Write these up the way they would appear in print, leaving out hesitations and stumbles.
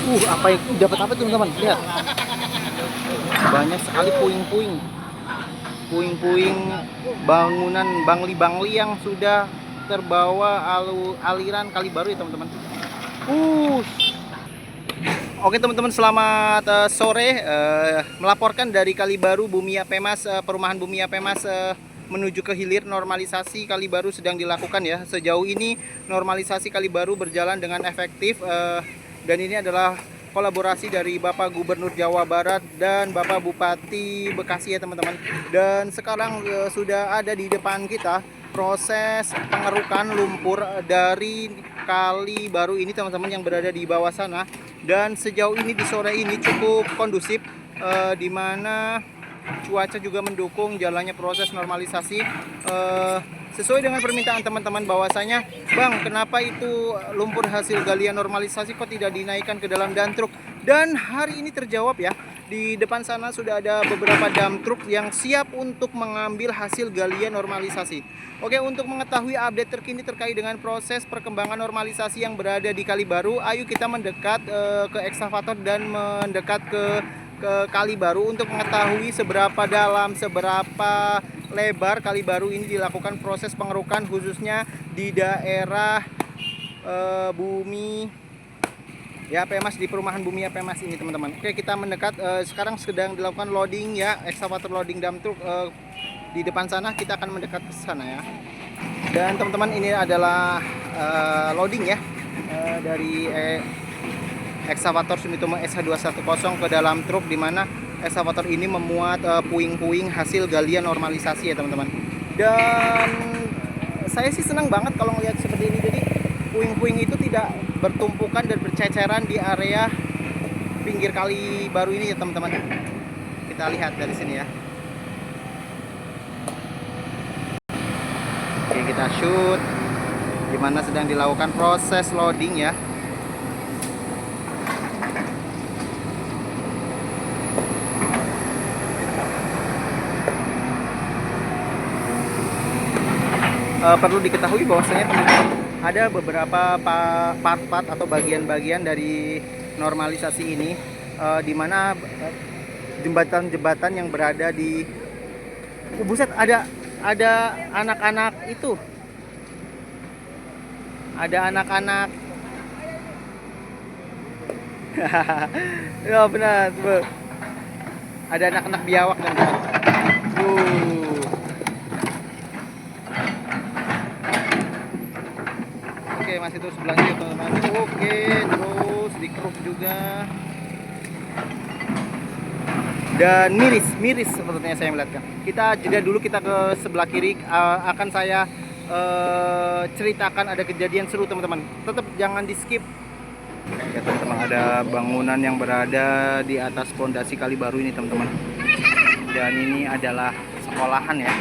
Apa yang dapat apa teman-teman? Lihat. Banyak sekali puing-puing. Puing-puing bangunan bangli-bangli yang sudah terbawa aliran kali baru ya teman-teman. Uh. Oke teman-teman, selamat sore. Melaporkan dari Kali Baru Bumi Apemas, perumahan Bumi Apemas menuju ke hilir. Normalisasi Kali Baru sedang dilakukan ya. Sejauh ini normalisasi Kali Baru berjalan dengan efektif, dan ini adalah kolaborasi dari Bapak Gubernur Jawa Barat dan Bapak Bupati Bekasi ya teman-teman. Dan sekarang sudah ada di depan kita proses pengerukan lumpur dari Kali Baru ini teman-teman yang berada di bawah sana. Dan sejauh ini di sore ini cukup kondusif, di mana cuaca juga mendukung jalannya proses normalisasi. Sesuai dengan permintaan teman-teman bahwasanya, Bang, kenapa itu lumpur hasil galian normalisasi kok tidak dinaikkan ke dalam dump truk? Dan hari ini terjawab ya. Di depan sana sudah ada beberapa dump truk yang siap untuk mengambil hasil galian normalisasi. Oke, untuk mengetahui update terkini terkait dengan proses perkembangan normalisasi yang berada di Kali Baru, ayo kita mendekat ke ekskavator dan mendekat ke Kali Baru untuk mengetahui seberapa dalam, seberapa lebar Kali Baru ini dilakukan proses pengerukan, khususnya di daerah Bumi ya Apemas, di perumahan Bumi Apemas ini teman-teman. Oke, kita mendekat. Sekarang sedang dilakukan loading ya, ekskavator loading dump truk di depan sana. Kita akan mendekat ke sana ya. Dan teman-teman, ini adalah loading ya, dari ekskavator Sumitomo SH210 ke dalam truk, di mana ekskavator ini memuat puing-puing hasil galian normalisasi ya teman-teman. Dan saya sih senang banget kalau melihat seperti ini. Jadi puing-puing itu tidak bertumpukan dan berceceran di area pinggir Kali Baru ini ya teman-teman. Kita lihat dari sini ya. Oke, kita shoot di mana sedang dilakukan proses loading ya. Perlu diketahui bahwasanya teman-teman, ada beberapa part-part atau bagian-bagian dari normalisasi ini, di mana jembatan-jembatan yang berada di buset, ada anak-anak itu, ada anak-anak ya benar, ada anak-anak biawak dan Oke, masih terus berlanjut teman-teman. Oke, terus dikeruk juga. Dan miris sepertinya saya melihatkan. Kita jeda dulu, kita ke sebelah kiri. Akan saya ceritakan ada kejadian seru teman-teman. Tetap jangan di skip. Ya teman-teman, ada bangunan yang berada di atas pondasi Kali Baru ini teman-teman. Dan ini adalah sekolahan ya.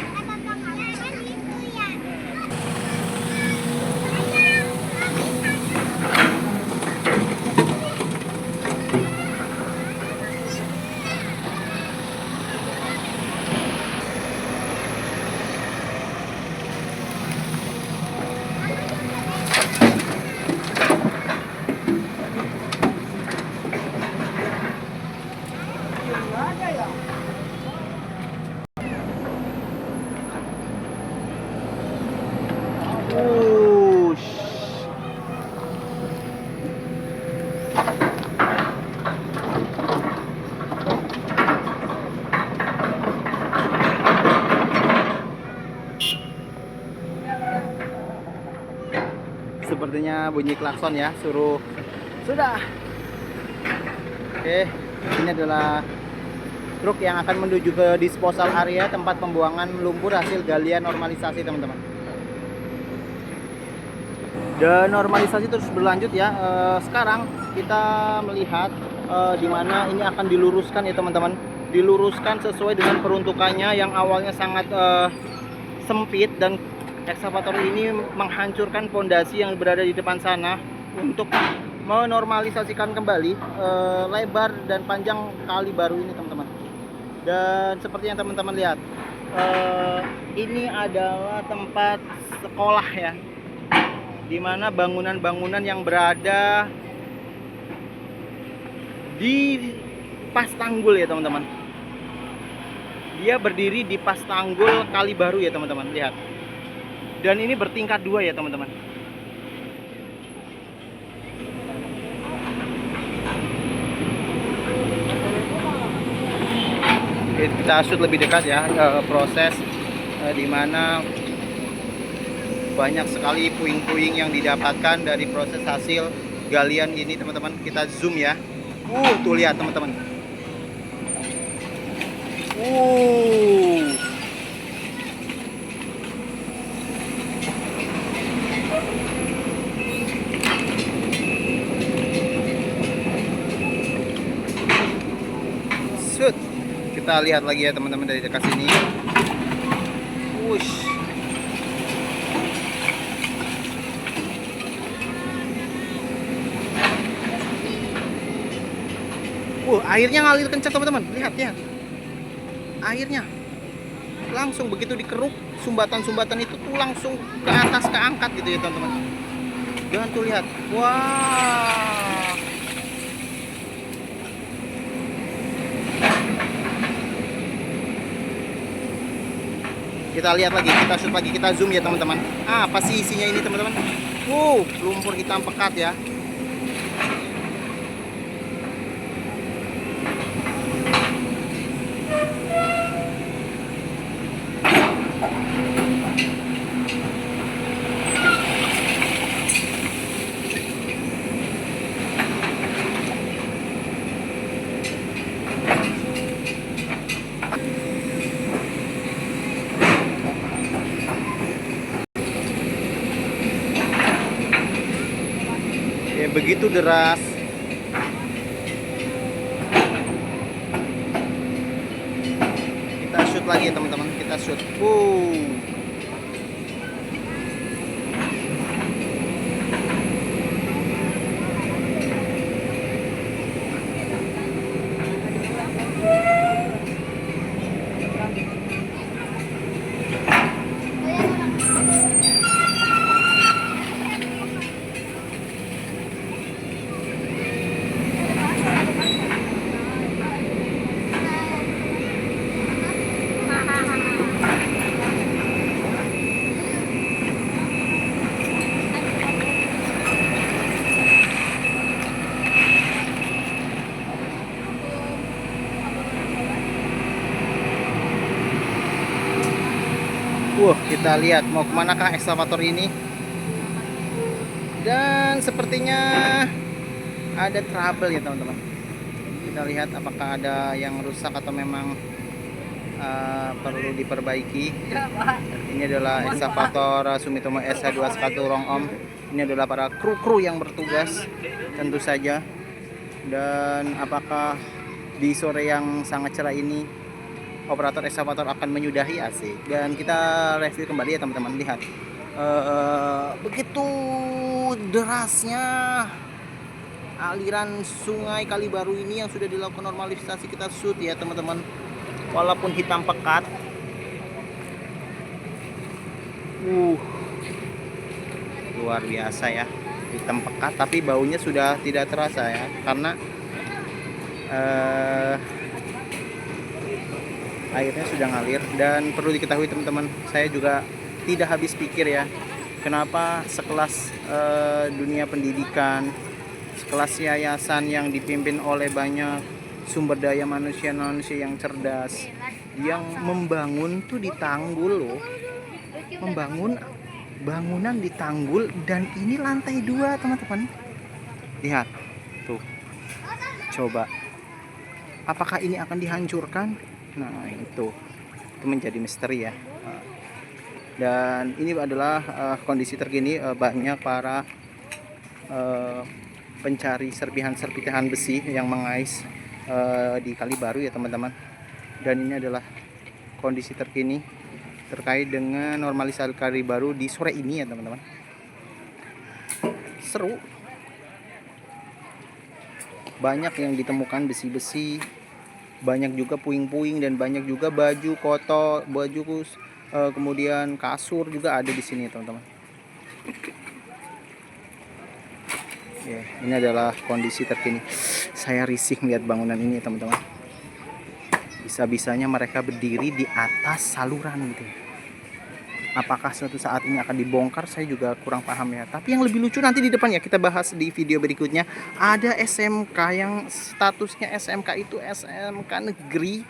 Sepertinya bunyi klakson ya, suruh sudah. Oke, ini adalah truk yang akan menuju ke disposal area tempat pembuangan lumpur hasil galian normalisasi teman-teman. Dan normalisasi terus berlanjut ya. Sekarang kita melihat di mana ini akan diluruskan ya teman-teman. Diluruskan sesuai dengan peruntukannya yang awalnya sangat sempit, dan ekskavator ini menghancurkan pondasi yang berada di depan sana untuk menormalisasikan kembali lebar dan panjang Kali Baru ini teman-teman. Dan seperti yang teman-teman lihat, ini adalah tempat sekolah ya, di mana bangunan-bangunan yang berada di pas tanggul ya teman-teman. Dia berdiri di pas tanggul Kali Baru ya teman-teman, lihat. Dan ini bertingkat 2 ya teman-teman. Kita shoot lebih dekat ya, proses di mana banyak sekali puing-puing yang didapatkan dari proses hasil galian ini teman-teman. Kita zoom ya. Tuh lihat teman-teman. Shoot. Kita lihat lagi ya teman-teman dari dekat sini. Wush. Airnya ngalir kencang teman-teman. Lihat ya. Airnya langsung begitu dikeruk, sumbatan-sumbatan itu tuh langsung ke atas, keangkat gitu ya teman-teman. Jangan tuh lihat. Wah. Kita lihat lagi, kita shoot lagi, kita zoom ya teman-teman. Apa sih isinya ini teman-teman? Lumpur hitam pekat ya. Begitu deras. Kita shoot lagi teman-teman, kita shoot. Kita lihat mau kemanakah ekskavator ini. Dan sepertinya ada trouble ya teman-teman. Kita lihat apakah ada yang rusak atau memang perlu diperbaiki. Ini adalah ekskavator Sumitomo SH2 Rong Om. Ini adalah para kru-kru yang bertugas tentu saja. Dan apakah di sore yang sangat cerah ini operator ekskavator akan menyudahi asik. Dan kita review kembali ya teman-teman. Lihat begitu derasnya aliran sungai Kali Baru ini yang sudah dilakukan normalisasi. Kita shoot ya teman-teman, walaupun hitam pekat. Luar biasa ya, hitam pekat tapi baunya sudah tidak terasa ya, karena airnya sudah ngalir. Dan perlu diketahui teman-teman, saya juga tidak habis pikir ya, kenapa sekelas dunia pendidikan, sekelas yayasan yang dipimpin oleh banyak sumber daya manusia yang cerdas, yang membangun tuh di tanggul loh, membangun bangunan di tanggul, dan ini lantai 2 teman-teman. Lihat tuh, coba apakah ini akan dihancurkan? Nah itu menjadi misteri ya. Dan ini adalah kondisi terkini, banyak para pencari serpihan besi yang mengais di Kali Baru ya teman-teman. Dan ini adalah kondisi terkini terkait dengan normalisasi Kali Baru di sore ini ya teman-teman. Seru, banyak yang ditemukan besi-besi, banyak juga puing-puing, dan banyak juga baju kotor, kemudian kasur juga ada di sini teman-teman. Ini adalah kondisi terkini. Saya risih melihat bangunan ini teman-teman. Bisa-bisanya mereka berdiri di atas saluran gitu. Apakah suatu saat ini akan dibongkar, saya juga kurang paham ya. Tapi yang lebih lucu nanti di depannya kita bahas di video berikutnya. Ada SMK yang statusnya SMK itu SMK negeri,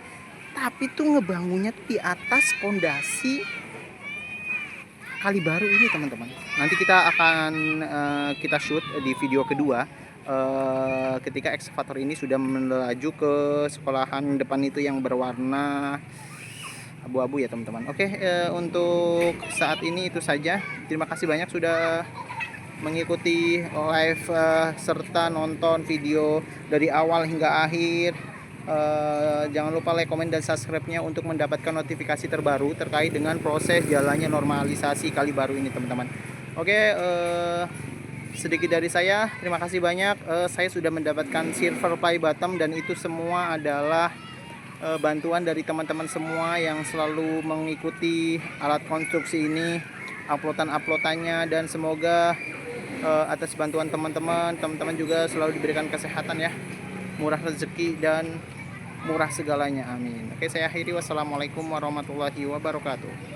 tapi tuh ngebangunnya di atas pondasi kali baru ini teman-teman. Nanti kita akan kita shoot di video kedua ketika ekskavator ini sudah melaju ke sekolahan depan itu yang berwarna abu-abu ya teman-teman. Oke, untuk saat ini itu saja. Terima kasih banyak sudah mengikuti live serta nonton video dari awal hingga akhir. Jangan lupa like, komen, dan subscribe-nya untuk mendapatkan notifikasi terbaru terkait dengan proses jalannya normalisasi kali baru ini teman-teman. Oke, sedikit dari saya. Terima kasih banyak. Saya sudah mendapatkan silver play bottom dan itu semua adalah bantuan dari teman-teman semua yang selalu mengikuti alat konstruksi ini, uploadannya, dan semoga atas bantuan teman-teman juga selalu diberikan kesehatan ya, murah rezeki dan murah segalanya, amin. Oke, saya akhiri, wassalamualaikum warahmatullahi wabarakatuh.